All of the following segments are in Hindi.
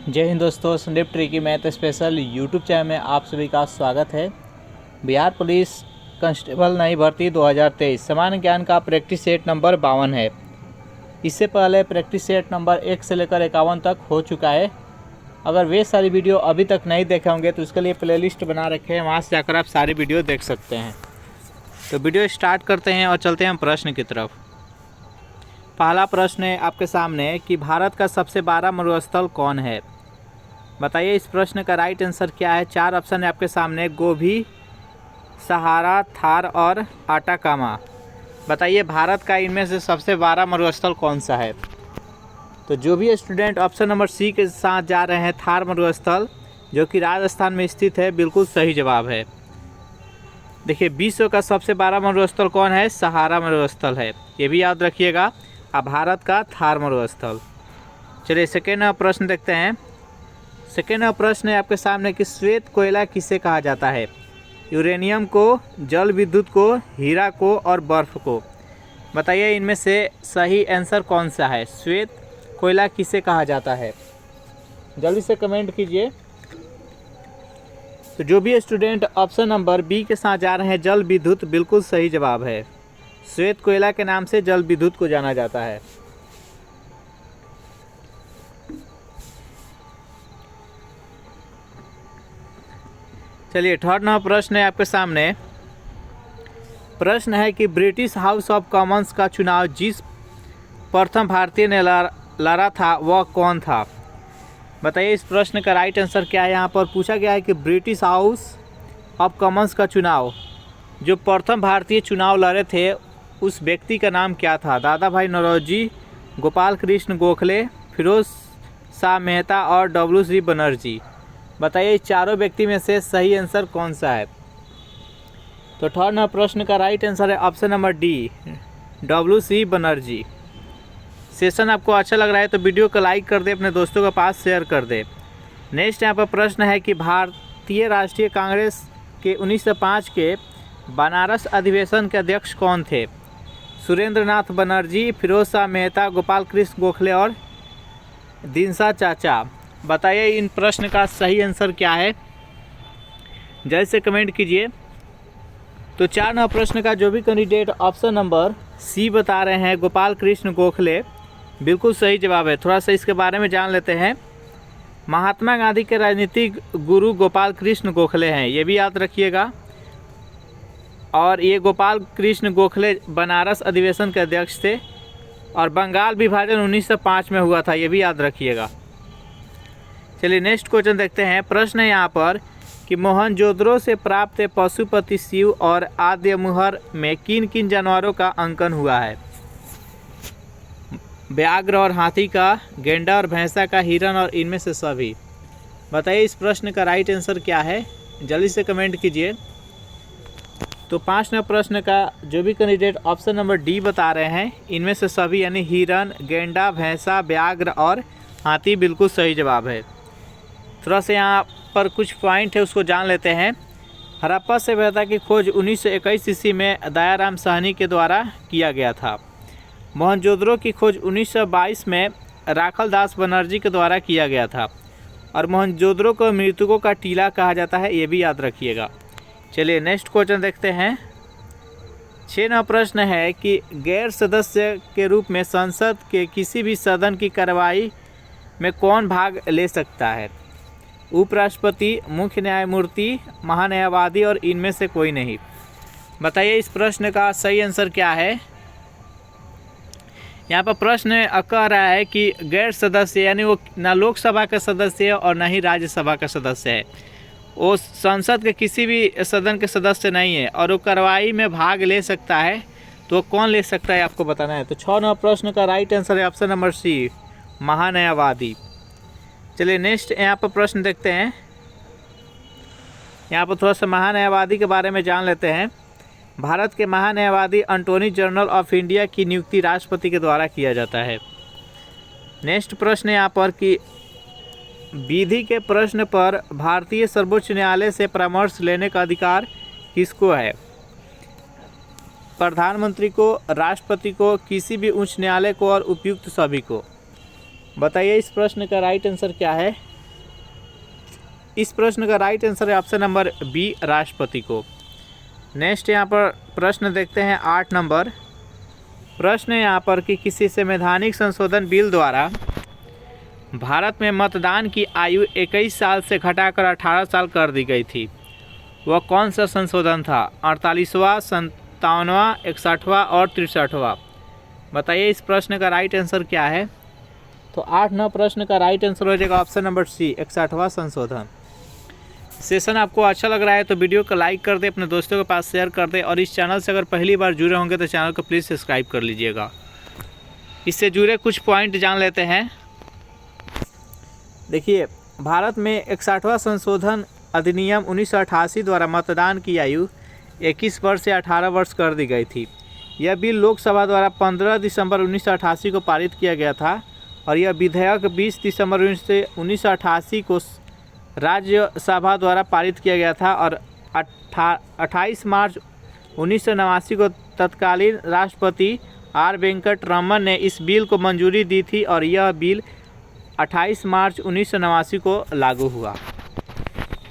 जय हिंद दोस्तों, Sandeep tricky math special YouTube channel में आप सभी का स्वागत है। बिहार पुलिस कांस्टेबल नई भर्ती 2023 सामान्य ज्ञान का प्रैक्टिस सेट नंबर 52 है। इससे पहले प्रैक्टिस सेट नंबर 1 से लेकर 51 तक हो चुका है। अगर वे सारी वीडियो अभी तक नहीं देखे होंगे तो उसके लिए प्लेलिस्ट बना रखे हैं, वहाँ से जाकर आप सारी वीडियो देख सकते हैं। तो वीडियो स्टार्ट करते हैं और चलते हैं प्रश्न की तरफ। पहला प्रश्न है आपके सामने कि भारत का सबसे बड़ा मरुस्थल कौन है। बताइए इस प्रश्न का राइट आंसर क्या है। 4 ऑप्शन है आपके सामने, गोभी, सहारा, थार और आटाकामा। बताइए भारत का इनमें से सबसे बड़ा मरुस्थल कौन सा है। तो जो भी स्टूडेंट ऑप्शन नंबर सी के साथ जा रहे हैं, थार मरुस्थल जो कि राजस्थान में स्थित है, बिल्कुल सही जवाब है। देखिए विश्व का सबसे बड़ा मरुस्थल कौन है, सहारा मरुस्थल है, ये भी याद रखिएगा। अब भारत का थार मरुस्थल। चलिए सेकेंड प्रश्न देखते हैं। सेकेंड प्रश्न है आपके सामने कि श्वेत कोयला किसे कहा जाता है। यूरेनियम को, जल विद्युत को, हीरा को और बर्फ को। बताइए इनमें से सही आंसर कौन सा है। श्वेत कोयला किसे कहा जाता है, जल्दी से कमेंट कीजिए। तो जो भी स्टूडेंट ऑप्शन नंबर बी के साथ जा रहे हैं, जल विद्युत, बिल्कुल सही जवाब है। श्वेत कोयला के नाम से जल विद्युत को जाना जाता है। चलिए थर्ड नंबर प्रश्न है आपके सामने। प्रश्न है कि ब्रिटिश हाउस ऑफ कॉमन्स का चुनाव जिस प्रथम भारतीय ने लड़ा था वह कौन था। बताइए इस प्रश्न का राइट आंसर क्या है। यहाँ पर पूछा गया है कि ब्रिटिश हाउस ऑफ कॉमन्स का चुनाव जो प्रथम भारतीय चुनाव लड़े थे उस व्यक्ति का नाम क्या था। दादा भाई नौरोजी, गोपाल कृष्ण गोखले, फिरोज शाह मेहता और डब्ल्यू.सी. बनर्जी। बताइए इस चारों व्यक्ति में से सही आंसर कौन सा है। तो थर्ड नंबर प्रश्न का राइट आंसर है option number D, W C. Banerjee. Session आपको अच्छा लग रहा है तो वीडियो को लाइक कर दे, अपने दोस्तों के पास शेयर कर दे। नेक्स्ट यहाँ पर प्रश्न है कि भारतीय राष्ट्रीय कांग्रेस के 1905 के बनारस अधिवेशन के अध्यक्ष कौन थे। सुरेंद्र नाथ बनर्जी, फिरोज शाह मेहता, गोपाल कृष्ण गोखले और दीनसा चाचा। बताइए इन प्रश्न का सही आंसर क्या है, जल्द से कमेंट कीजिए। तो 4 नंबर प्रश्न का जो भी कैंडिडेट ऑप्शन नंबर सी बता रहे हैं, गोपाल कृष्ण गोखले, बिल्कुल सही जवाब है। थोड़ा सा इसके बारे में जान लेते हैं। महात्मा गांधी के राजनीतिक गुरु गोपाल कृष्ण गोखले हैं, ये भी याद रखिएगा। और ये गोपाल कृष्ण गोखले बनारस अधिवेशन के अध्यक्ष थे और बंगाल विभाजन 1905 में हुआ था, ये भी याद रखिएगा। चलिए नेक्स्ट क्वेश्चन देखते हैं। प्रश्न है यहाँ पर कि मोहनजोदड़ो से प्राप्त पशुपति शिव और आद्य मुहर में किन किन जानवरों का अंकन हुआ है। व्याघ्र और हाथी का, गेंडा और भैंसा का, हिरन और इनमें से सभी। बताइए इस प्रश्न का राइट आंसर क्या है, जल्दी से कमेंट कीजिए। तो 5 नंबर प्रश्न का जो भी कैंडिडेट ऑप्शन नंबर डी बता रहे हैं, इनमें से सभी यानी हिरन, गेंडा, भैंसा, व्याघ्र और हाथी, बिल्कुल सही जवाब है। थोड़ा सा यहाँ पर कुछ पॉइंट है उसको जान लेते हैं। हड़प्पा सभ्यता की खोज 1921 ईस्वी में दयाराम साहनी के द्वारा किया गया था। मोहनजोदड़ो की खोज 1922 में राखल दास बनर्जी के द्वारा किया गया था। और मोहनजोदड़ो को मृतकों का टीला कहा जाता है, ये भी याद रखिएगा। चलिए नेक्स्ट क्वेश्चन देखते हैं। 6 नंबर प्रश्न है कि गैर सदस्य के रूप में संसद के किसी भी सदन की कार्रवाई में कौन भाग ले सकता है। उपराष्ट्रपति, मुख्य न्यायमूर्ति, महान्यायवादी और इनमें से कोई नहीं। बताइए इस प्रश्न का सही आंसर क्या है। यहाँ पर प्रश्न कह रहा है कि गैर सदस्य यानी वो ना लोकसभा का सदस्य है और ना ही राज्यसभा का सदस्य है, वो संसद के किसी भी सदन के सदस्य नहीं है और वो कार्रवाई में भाग ले सकता है। तो वो कौन ले सकता है आपको बताना है। तो 6 नंबर प्रश्न का राइट आंसर है ऑप्शन नंबर सी, महान्यायवादी। चलिए नेक्स्ट यहाँ पर प्रश्न देखते हैं। यहाँ पर थोड़ा सा महान्यायवादी के बारे में जान लेते हैं। भारत के महान्यायवादी अटॉर्नी जनरल ऑफ इंडिया की नियुक्ति राष्ट्रपति के द्वारा किया जाता है। नेक्स्ट प्रश्न यहाँ पर कि विधि के प्रश्न पर भारतीय सर्वोच्च न्यायालय से परामर्श लेने का अधिकार किसको है। प्रधानमंत्री को, राष्ट्रपति को, किसी भी उच्च न्यायालय को और उपयुक्त सभी को। बताइए इस प्रश्न का राइट आंसर क्या है। इस प्रश्न का राइट आंसर है ऑप्शन नंबर बी, राष्ट्रपति को। नेक्स्ट यहाँ पर प्रश्न देखते हैं 8 नंबर। प्रश्न है यहाँ पर कि किसी संवैधानिक संशोधन बिल द्वारा भारत में मतदान की आयु 21 साल से घटाकर 18 साल कर दी गई थी। वह कौन सा संशोधन था? 48वां, 57वां, 61वां और 63वां। बताइए इस प्रश्न का राइट आंसर क्या है? तो 8-9 प्रश्न का राइट आंसर हो जाएगा ऑप्शन नंबर सी, 61वां संशोधन। सेशन आपको अच्छा लग रहा है तो वीडियो को लाइक कर दे, अपने दोस्तों के पास शेयर कर दे, और इस चैनल से अगर पहली बार जुड़े होंगे तो चैनल को प्लीज़ सब्सक्राइब कर लीजिएगा। इससे जुड़े कुछ पॉइंट जान लेते हैं। देखिए, भारत में 61वां संशोधन अधिनियम 1988 द्वारा मतदान की आयु 21 वर्ष से 18 वर्ष कर दी गई थी। यह बिल लोकसभा द्वारा 15 दिसंबर 1988 को पारित किया गया था और यह विधेयक 20 दिसंबर 1988 को राज्यसभा द्वारा पारित किया गया था और 28 मार्च 1989 को तत्कालीन राष्ट्रपति आर वेंकट रमन ने इस बिल को मंजूरी दी थी और यह बिल 28 मार्च 1989 को लागू हुआ।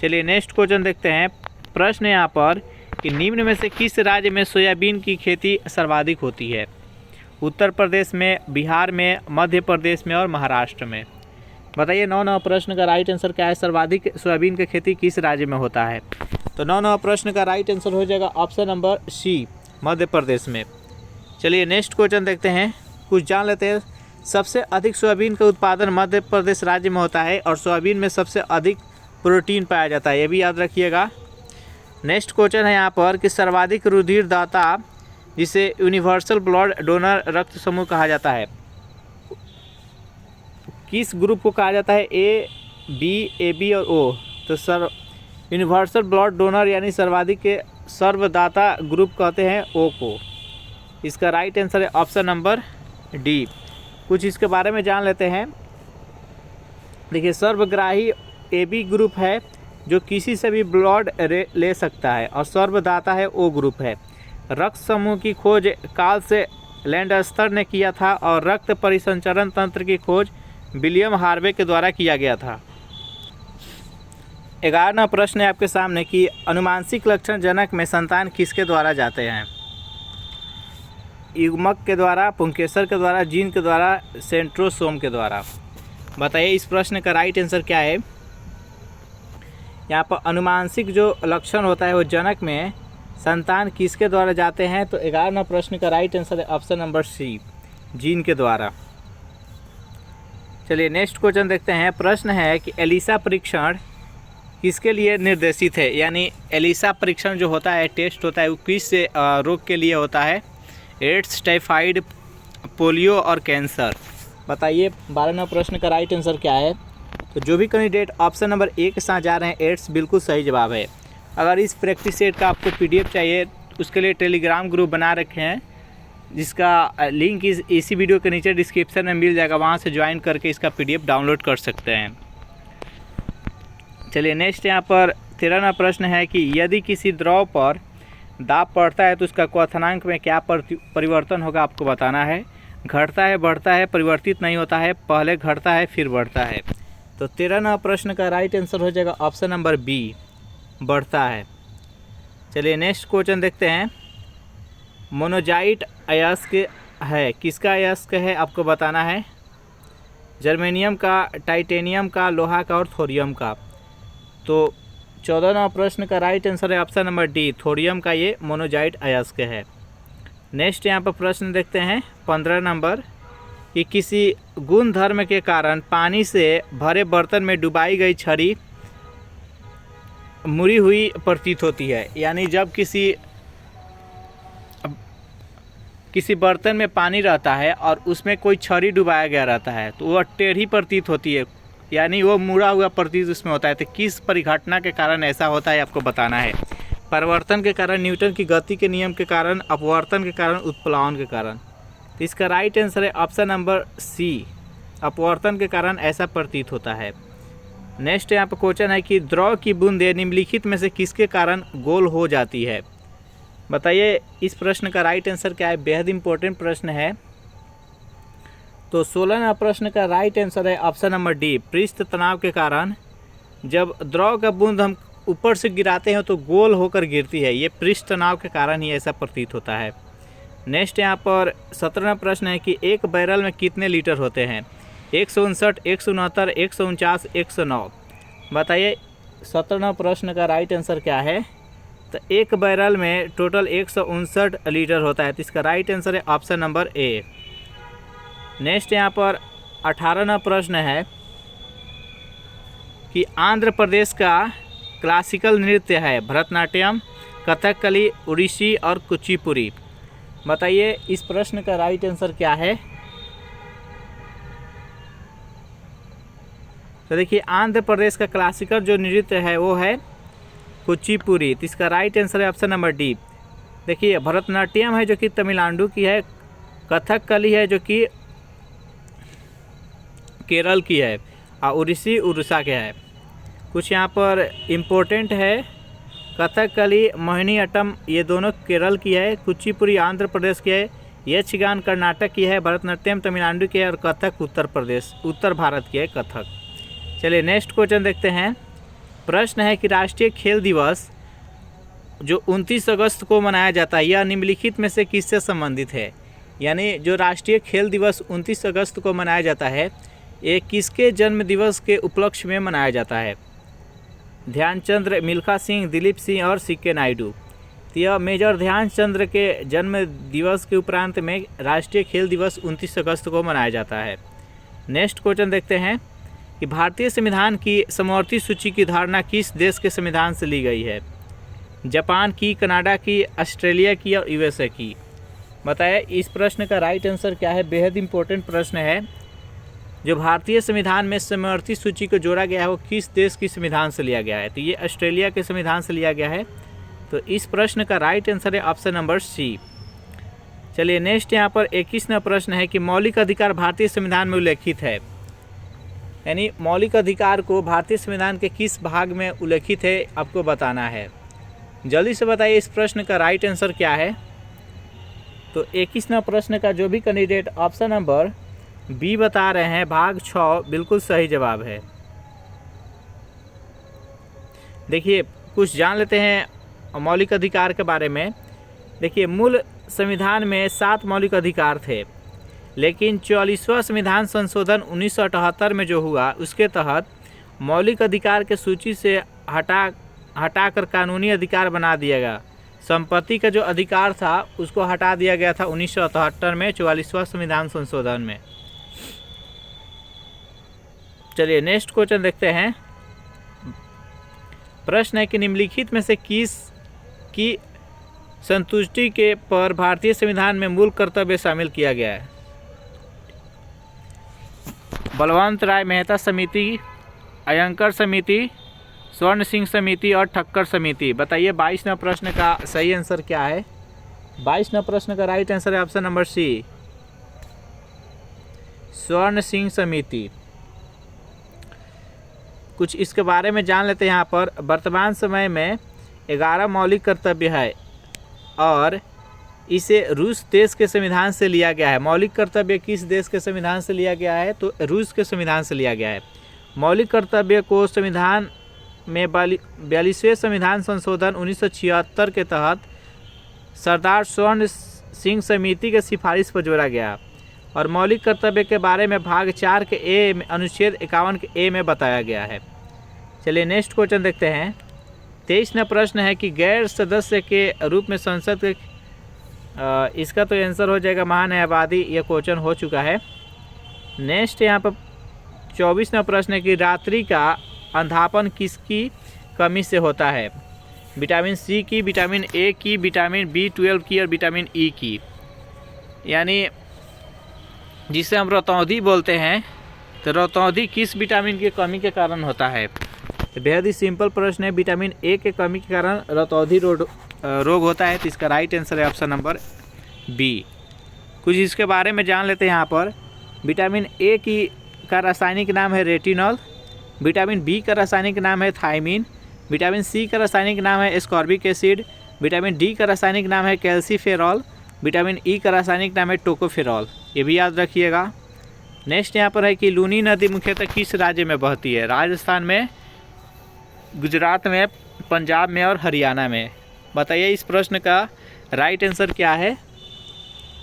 चलिए नेक्स्ट क्वेश्चन देखते हैं। प्रश्न यहाँ पर कि निम्न में से किस राज्य में सोयाबीन की खेती सर्वाधिक होती है? उत्तर प्रदेश में, बिहार में, मध्य प्रदेश में और महाराष्ट्र में। बताइए 9 प्रश्न का राइट आंसर क्या है? सर्वाधिक सोयाबीन की खेती किस राज्य में होता है? तो 9 प्रश्न का राइट आंसर हो जाएगा option number C, Madhya Pradesh में। चलिए नेक्स्ट क्वेश्चन देखते हैं, कुछ जान लेते हैं। सबसे अधिक सोयाबीन का उत्पादन मध्य प्रदेश राज्य में होता है और सोयाबीन में सबसे अधिक प्रोटीन पाया जाता है, ये भी याद रखिएगा। नेक्स्ट क्वेश्चन है यहाँ पर कि सर्वाधिक रुधिर दाता जिसे यूनिवर्सल ब्लड डोनर रक्त समूह कहा जाता है, किस ग्रुप को कहा जाता है? ए, बी, ए बी और ओ। तो यूनिवर्सल ब्लड डोनर यानी सर्वाधिक के सर्वदाता ग्रुप कहते हैं ओ को। इसका राइट आंसर है ऑप्शन नंबर डी। कुछ इसके बारे में जान लेते हैं। देखिए, सर्वग्राही ए बी ग्रुप है जो किसी से भी ब्लड ले सकता है और सर्वदाता है ओ ग्रुप है। रक्त समूह की खोज कार्ल से लैंडस्टर ने किया था और रक्त परिसंचरण तंत्र की खोज विलियम हार्वे के द्वारा किया गया था। 11वां प्रश्न है आपके सामने कि अनुवांशिक लक्षण जनक में संतान किसके द्वारा जाते हैं? युग्मक के द्वारा, पुंकेसर के द्वारा, जीन के द्वारा, सेंट्रोसोम के द्वारा। बताइए इस प्रश्न का राइट आंसर क्या है? यहाँ पर अनुवांशिक जो लक्षण होता है वो जनक में संतान किसके द्वारा जाते हैं? तो 11वां प्रश्न का राइट आंसर है ऑप्शन नंबर सी, जीन के द्वारा। चलिए नेक्स्ट क्वेश्चन देखते हैं। प्रश्न है कि एलिसा परीक्षण किसके लिए निर्देशित है? यानी एलिसा परीक्षण जो होता है, टेस्ट होता है, वो किस रोग के लिए होता है? एड्स, टाइफाइड, पोलियो और कैंसर। बताइए 12वां प्रश्न का राइट आंसर क्या है? तो जो भी कैंडिडेट ऑप्शन नंबर ए के साथ जा रहे हैं, एड्स बिल्कुल सही जवाब है। अगर इस प्रैक्टिस सेट का आपको पीडीएफ चाहिए, उसके लिए टेलीग्राम ग्रुप बना रखे हैं जिसका लिंक इसी वीडियो के नीचे डिस्क्रिप्शन में मिल जाएगा, वहाँ से ज्वाइन करके इसका पीडीएफ डाउनलोड कर सकते हैं। चलिए नेक्स्ट यहाँ पर 13वां प्रश्न है कि यदि किसी द्रव पर दाब पड़ता है तो उसका क्वथनांक में क्या परिवर्तन होगा, आपको बताना है। घटता है, बढ़ता है, परिवर्तित नहीं होता है, पहले घटता है फिर बढ़ता है। तो 13वां प्रश्न का राइट आंसर हो जाएगा ऑप्शन नंबर बी, बढ़ता है। चलिए नेक्स्ट क्वेश्चन देखते हैं। मोनोजाइट अयस्क है, किसका अयस्क है आपको बताना है? जर्मेनियम का, टाइटेनियम का, लोहा का और थोरियम का। तो 14वां प्रश्न का राइट आंसर है ऑप्शन नंबर डी, थोरियम का ये मोनोजाइट अयस्क है। नेक्स्ट यहाँ पर प्रश्न देखते हैं 15 नंबर कि किसी गुण धर्म के कारण पानी से भरे बर्तन में डुबाई गई छड़ी मुड़ी हुई प्रतीत होती है। यानी जब किसी बर्तन में पानी रहता है और उसमें कोई छड़ी डुबाया गया रहता है तो वह टेढ़ी प्रतीत होती है, यानी वो मुड़ा हुआ प्रतीत उसमें होता है। तो किस परिघटना के कारण ऐसा होता है आपको बताना है? परिवर्तन के कारण, न्यूटन की गति के नियम के कारण, अपवर्तन के कारण, उत्प्लावन के कारण। तो इसका राइट आंसर है ऑप्शन नंबर सी, अपवर्तन के कारण ऐसा प्रतीत होता है। नेक्स्ट यहाँ पर क्वेश्चन है कि द्रव की बूंदें निम्नलिखित में से किसके कारण गोल हो जाती है? बताइए इस प्रश्न का राइट आंसर क्या है? बेहद इंपॉर्टेंट प्रश्न है। तो 16वां प्रश्न का राइट आंसर है ऑप्शन नंबर डी, पृष्ठ तनाव के कारण जब द्रव का बूंद हम ऊपर से गिराते हैं तो गोल होकर गिरती है, ये पृष्ठ तनाव के कारण ही ऐसा प्रतीत होता है। नेक्स्ट यहाँ पर 17वां प्रश्न है कि एक बैरल में कितने लीटर होते हैं? 159, 169, 149, 109। बताइए 17वां प्रश्न का राइट आंसर क्या है? तो एक बैरल में टोटल 159 लीटर होता है, तो इसका राइट आंसर है ऑप्शन नंबर ए। नेक्स्ट यहाँ पर 18वां प्रश्न है कि आंध्र प्रदेश का क्लासिकल नृत्य है भरतनाट्यम, कथकली, ओडिसी और कुचिपुड़ी। बताइए इस प्रश्न का राइट आंसर क्या है? तो देखिए आंध्र प्रदेश का क्लासिकल जो नृत्य है वो है कुचिपुड़ी, तो इसका राइट आंसर है ऑप्शन नंबर डी। देखिए भरतनाट्यम है जो कि तमिलनाडु की है, कथकली है जो कि केरल की है, और ओडिसी उड़ीसा के है। कुछ यहाँ पर इम्पोर्टेंट है, कथकली मोहिनीअट्टम ये दोनों केरल की है, कुचिपुड़ी आंध्र प्रदेश की है, यक्षगान कर्नाटक की है, भरतनाट्यम तमिलनाडु की है और कथक उत्तर भारत की है कथक। चलिए नेक्स्ट क्वेश्चन देखते हैं। प्रश्न है कि राष्ट्रीय खेल दिवस जो 29 अगस्त को मनाया जाता है यह निम्नलिखित में से किससे संबंधित है? यानी जो राष्ट्रीय खेल दिवस 29 अगस्त को मनाया जाता है ये किसके जन्म दिवस के उपलक्ष्य में मनाया जाता है? ध्यानचंद, मिल्खा सिंह, दिलीप सिंह और सीके नायडू। तो यह मेजर ध्यानचंद के जन्म दिवस के उपरांत में राष्ट्रीय खेल दिवस 29 अगस्त को मनाया जाता है। नेक्स्ट क्वेश्चन देखते हैं कि भारतीय संविधान की समवर्ती सूची की धारणा किस देश के संविधान से ली गई है? जापान की, कनाडा की, ऑस्ट्रेलिया की और यूएसए की। बताइए इस प्रश्न का राइट आंसर क्या है? बेहद इंपॉर्टेंट प्रश्न है। जो भारतीय संविधान में समवर्ती सूची को जोड़ा गया है वो किस देश की संविधान से लिया गया है? तो ये ऑस्ट्रेलिया के संविधान से लिया गया है। तो इस प्रश्न का राइट आंसर है ऑप्शन नंबर सी। चलिए नेक्स्ट यहाँ पर 21वां प्रश्न है कि मौलिक अधिकार भारतीय संविधान में उल्लेखित है, यानी मौलिक अधिकार को भारतीय संविधान के किस भाग में उल्लेखित है आपको बताना है। जल्दी से बताइए इस प्रश्न का राइट आंसर क्या है? तो 21वां प्रश्न का जो भी कैंडिडेट ऑप्शन नंबर बी बता रहे हैं भाग 6 बिल्कुल सही जवाब है। देखिए कुछ जान लेते हैं मौलिक अधिकार के बारे में। देखिए मूल संविधान में 7 मौलिक अधिकार थे, लेकिन 44वां संविधान संशोधन 1978 में जो हुआ उसके तहत मौलिक अधिकार के सूची से हटाकर कानूनी अधिकार बना दिया गया। संपत्ति का जो अधिकार था उसको हटा दिया गया था 1978 में 44वां संविधान संशोधन में। चलिए नेक्स्ट क्वेश्चन देखते हैं। प्रश्न है कि निम्नलिखित में से किस की संतुष्टि के पर भारतीय संविधान में मूल कर्तव्य शामिल किया गया है? बलवंत राय मेहता समिति, अयंकर समिति, स्वर्ण सिंह समिति और ठक्कर समिति। बताइए 22वां प्रश्न का सही आंसर क्या है? 22वां प्रश्न का राइट आंसर है ऑप्शन नंबर सी, स्वर्ण सिंह समिति। कुछ इसके बारे में जान लेते हैं। यहाँ पर वर्तमान समय में 11 मौलिक कर्तव्य है और इसे रूस देश के संविधान से लिया गया है। मौलिक कर्तव्य किस देश के संविधान से लिया गया है? तो रूस के संविधान से लिया गया है। मौलिक कर्तव्य को संविधान में 42वें संविधान संशोधन 1976 के तहत सरदार स्वर्ण सिंह समिति के सिफारिश पर जोड़ा गया और मौलिक कर्तव्य के बारे में भाग 4 के ए में अनुच्छेद 51 के ए में बताया गया है। चलिए नेक्स्ट क्वेश्चन देखते हैं। 23वां प्रश्न है कि गैर सदस्य के रूप में संसद के इसका तो आंसर हो जाएगा महान्यायवादी, यह क्वेश्चन हो चुका है। नेक्स्ट यहाँ पर 24वां प्रश्न है कि रात्रि का अंधापन किसकी कमी से होता है? विटामिन सी की, विटामिन ए की, विटामिन B12 की और विटामिन ई की। यानी जिसे हम रतौंधी बोलते हैं, तो रतौंधी किस विटामिन की कमी के कारण होता है? तो बेहद ही सिंपल प्रश्न है। विटामिन ए के कमी के कारण रतौंधी रोग होता है, तो इसका राइट आंसर है ऑप्शन नंबर बी। कुछ इसके बारे में जान लेते हैं। यहाँ पर विटामिन ए की का रासायनिक नाम है रेटिनॉल, विटामिन बी का रासायनिक नाम है थायमिन, विटामिन सी का रासायनिक नाम है एस्कॉर्बिक एसिड, विटामिन डी का रासायनिक नाम है कैल्सीफेरॉल, विटामिन ई का रासायनिक नाम है टोकोफेरॉल। ये भी याद रखिएगा। नेक्स्ट यहाँ पर है कि लूनी नदी मुख्यतः किस राज्य में बहती है? राजस्थान में, गुजरात में, पंजाब में और हरियाणा में। बताइए इस प्रश्न का राइट आंसर क्या है।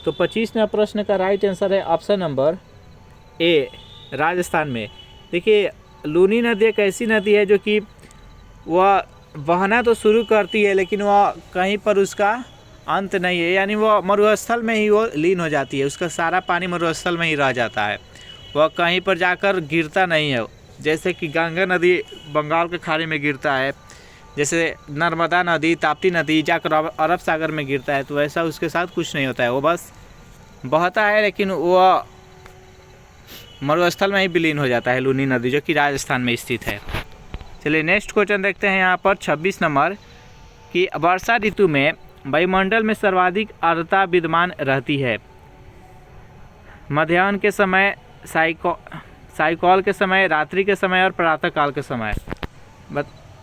तो 25वें प्रश्न का राइट आंसर है ऑप्शन नंबर ए, राजस्थान में। देखिए लूनी नदी एक ऐसी नदी है जो कि वह बहना तो शुरू करती है लेकिन वह कहीं पर उसका अंत नहीं है, यानी वह मरुस्थल में ही वो लीन हो जाती है, उसका सारा पानी मरुस्थल में ही रह जाता है, वह कहीं पर जाकर गिरता नहीं है। जैसे कि गंगा नदी बंगाल के खाड़ी में गिरता है, जैसे नर्मदा नदी, ताप्ती नदी जाकर अरब सागर में गिरता है, तो वैसा उसके साथ कुछ नहीं होता है, वो बस बहता है लेकिन वह मरुस्थल में ही विलीन हो जाता है, लूनी नदी जो कि राजस्थान में स्थित है। चलिए नेक्स्ट क्वेश्चन देखते हैं यहाँ पर 26 नंबर कि वर्षा ऋतु में वायुमंडल में सर्वाधिक आर्द्रता विद्यमान रहती है। मध्याह्न के समय, सायकाल के समय, रात्रि के समय और प्रातःकाल के समय।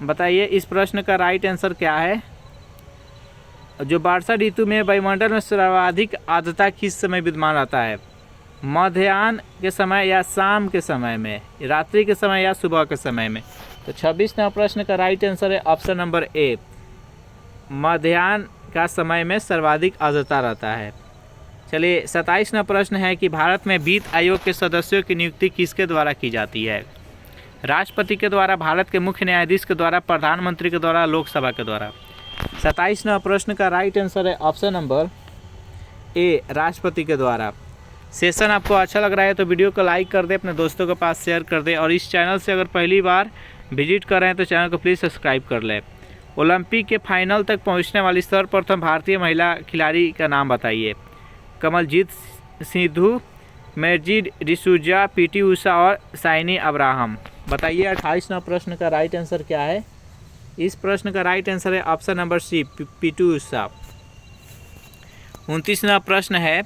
बताइए इस प्रश्न का राइट आंसर क्या है। जो वर्षा ऋतु में वायुमंडल में सर्वाधिक आर्द्रता किस समय विद्यमान रहता है। मध्याह्न के समय या शाम के समय में, रात्रि के समय या सुबह के समय में। तो 26वें प्रश्न का राइट आंसर है ऑप्शन नंबर ए, मध्याह्न का समय में सर्वाधिक आर्द्रता रहता है। चलिए 27वां प्रश्न है कि भारत में वित्त आयोग के सदस्यों की नियुक्ति किसके द्वारा की जाती है। राष्ट्रपति के द्वारा, भारत के मुख्य न्यायाधीश के द्वारा, प्रधानमंत्री के द्वारा, लोकसभा के द्वारा। 27वां प्रश्न का राइट आंसर है ऑप्शन नंबर ए, राष्ट्रपति के द्वारा। सेशन आपको अच्छा लग रहा है तो वीडियो को लाइक कर दे, अपने दोस्तों के पास शेयर कर दे, और इस चैनल से अगर पहली बार विजिट कर रहे हैं तो चैनल को प्लीज़ सब्सक्राइब कर लें। ओलंपिक के फाइनल तक पहुंचने वाली सर्वप्रथम भारतीय महिला खिलाड़ी का नाम बताइए। कमलजीत सिद्धू, मैरी डिसूजा, पीटी उषा और साइनी अब्राहम। बताइए 28वां प्रश्न का राइट आंसर क्या है। इस प्रश्न का राइट आंसर है option number C, PT Usha. 29वां प्रश्न है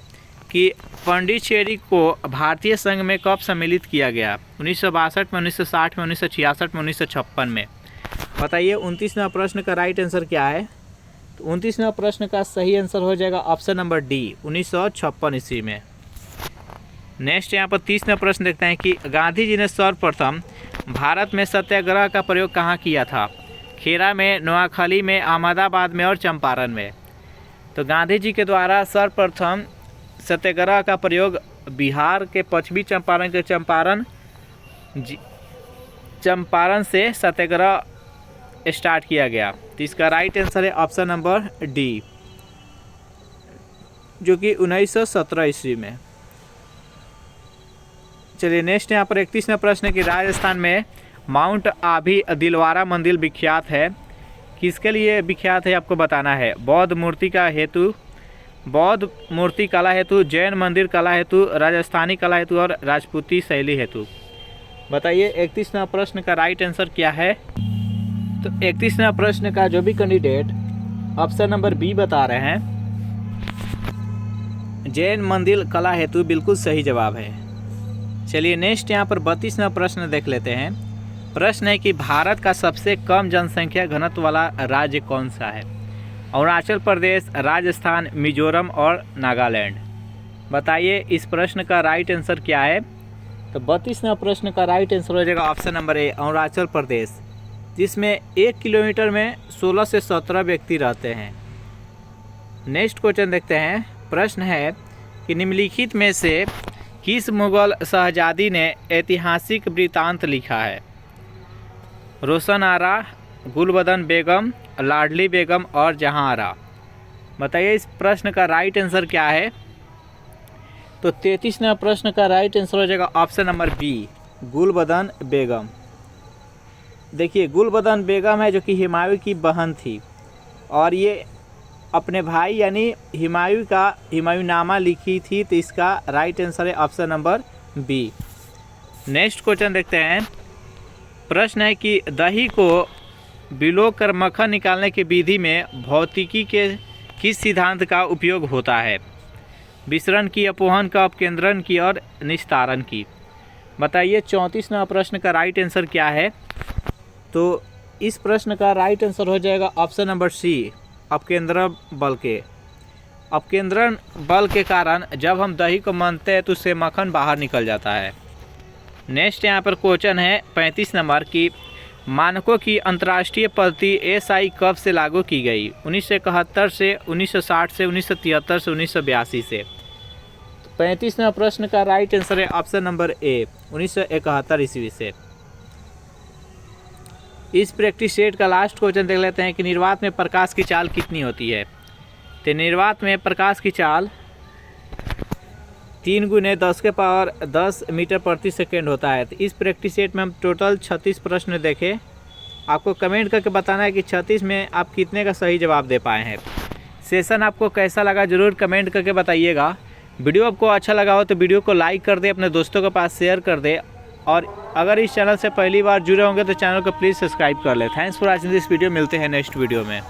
कि पांडिचेरी को भारतीय संघ में कब सम्मिलित किया गया। 1962 में, 1960 में, 1966 में, 1956 में। बताइए 29वां प्रश्न का राइट आंसर क्या है। तो 29वां प्रश्न का सही आंसर हो जाएगा ऑप्शन नंबर डी, 1956 ईस्वी में। नेक्स्ट यहाँ पर 30वां प्रश्न देखते हैं कि गांधी जी ने सर्वप्रथम भारत में सत्याग्रह का प्रयोग कहाँ किया था। खेरा में, नोआखली में, अहमदाबाद में और चंपारण में। तो गांधी जी के द्वारा सर्वप्रथम सत्याग्रह का प्रयोग बिहार के पश्चिमी चंपारण के चंपारण से सत्याग्रह स्टार्ट किया गया। तो इसका राइट आंसर है ऑप्शन नंबर डी, जो कि 1917 ईस्वी में। चलिए नेक्स्ट यहाँ पर 31वां प्रश्न है कि राजस्थान में माउंट आबी दिलवारा मंदिर विख्यात है, किसके लिए विख्यात है आपको बताना है। बौद्ध मूर्ति कला हेतु, जैन मंदिर कला हेतु, राजस्थानी कला हेतु और राजपूती शैली हेतु। बताइए 31वां प्रश्न का राइट आंसर क्या है। तो 31वां प्रश्न का जो भी कैंडिडेट ऑप्शन नंबर बी बता रहे हैं, जैन मंदिर कला हेतु, बिल्कुल सही जवाब है। चलिए नेक्स्ट यहाँ पर 32वां प्रश्न देख लेते हैं। प्रश्न है कि भारत का सबसे कम जनसंख्या घनत्व वाला राज्य कौन सा है। अरुणाचल प्रदेश, राजस्थान, मिजोरम और नागालैंड। बताइए इस प्रश्न का राइट आंसर क्या है। तो 32वां प्रश्न का राइट आंसर हो जाएगा option number A, Arunachal Pradesh, जिसमें 1 किलोमीटर में 16 से 17 व्यक्ति रहते हैं। नेक्स्ट क्वेश्चन देखते हैं। प्रश्न है कि निम्नलिखित में से किस मुगल शहजादी ने ऐतिहासिक वृत्तांत लिखा है। रोशन आरा, गुलबदन बेगम, लाडली बेगम और जहां आरा। बताइए इस प्रश्न का राइट आंसर क्या है। तो 33वां प्रश्न का राइट आंसर हो जाएगा ऑप्शन नंबर बी, गुलबदन बेगम। देखिए गुलबदन बेगम है जो कि हुमायूं की बहन थी, और ये अपने भाई यानी हुमायूंनामा लिखी थी। तो इसका राइट आंसर है option number B. Next question देखते हैं। प्रश्न है कि दही को बिलोकर मक्खन निकालने की विधि में भौतिकी के किस सिद्धांत का उपयोग होता है। विसरण की, अपोहन का, अपकेंद्रण की और निस्तारण की। बताइए 34वां प्रश्न का राइट आंसर क्या है। तो इस प्रश्न का राइट आंसर हो जाएगा ऑप्शन नंबर सी, अपकेंद्रण बल के। अपकेंद्रण बल के कारण जब हम दही को मथते हैं तो उससे मक्खन बाहर निकल जाता है। नेक्स्ट यहाँ पर क्वेश्चन है 35 नंबर की मानकों की अंतर्राष्ट्रीय पद्धति SI कब से लागू की गई? 1971 से, 1960 से, 1973 से, 1982 से। 35वें प्रश्न का राइट आंसर है ऑप्शन नंबर ए, 1971 ईस्वी से। इस प्रैक्टिस सेट का लास्ट क्वेश्चन देख लेते हैं कि निर्वात में प्रकाश की चाल कितनी होती है। तो निर्वात में प्रकाश की चाल 3 × 10 मीटर प्रति सेकेंड होता है। तो इस प्रैक्टिस सेट में हम टोटल 36 प्रश्न देखे। आपको कमेंट करके बताना है कि 36 में आप कितने का सही जवाब दे पाए हैं। सेशन आपको कैसा लगा ज़रूर कमेंट करके बताइएगा। वीडियो आपको अच्छा लगा हो तो वीडियो को लाइक कर दे, अपने दोस्तों के पास शेयर कर दे, और अगर इस चैनल से पहली बार जुड़े होंगे तो चैनल को प्लीज़ सब्सक्राइब कर ले। Thanks for watching this video. मिलते हैं नेक्स्ट वीडियो में।